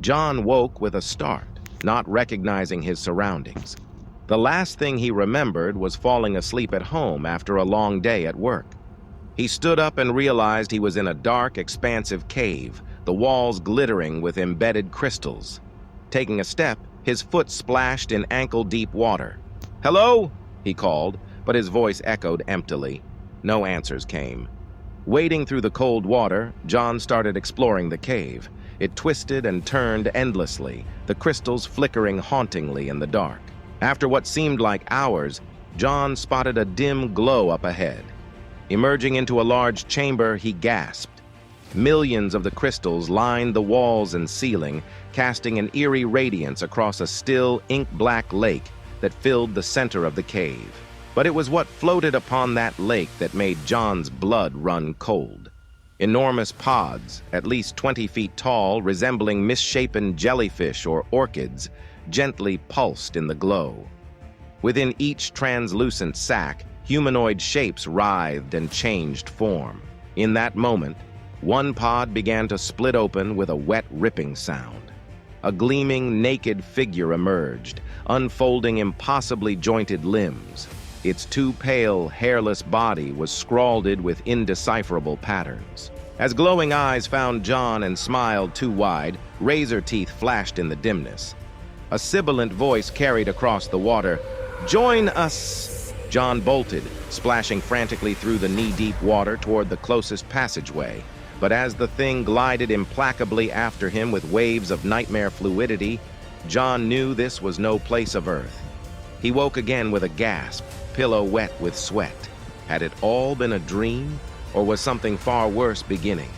John woke with a start, not recognizing his surroundings. The last thing he remembered was falling asleep at home after a long day at work. He stood up and realized he was in a dark, expansive cave, the walls glittering with embedded crystals. Taking a step, his foot splashed in ankle-deep water. "Hello?" he called, but his voice echoed emptily. No answers came. Wading through the cold water, John started exploring the cave. It twisted and turned endlessly, the crystals flickering hauntingly in the dark. After what seemed like hours, John spotted a dim glow up ahead. Emerging into a large chamber, he gasped. Millions of the crystals lined the walls and ceiling, casting an eerie radiance across a still, ink-black lake that filled the center of the cave. But it was what floated upon that lake that made John's blood run cold. Enormous pods, at least 20 feet tall, resembling misshapen jellyfish or orchids, gently pulsed in the glow. Within each translucent sac, humanoid shapes writhed and changed form. In that moment, one pod began to split open with a wet, ripping sound. A gleaming, naked figure emerged, unfolding impossibly jointed limbs. Its too pale, hairless body was scrawled with indecipherable patterns. As glowing eyes found John and smiled too wide, razor teeth flashed in the dimness. A sibilant voice carried across the water, "Join us!" John bolted, splashing frantically through the knee-deep water toward the closest passageway. But as the thing glided implacably after him with waves of nightmare fluidity, John knew this was no place of earth. He woke again with a gasp, pillow wet with sweat. Had it all been a dream, or was something far worse beginning?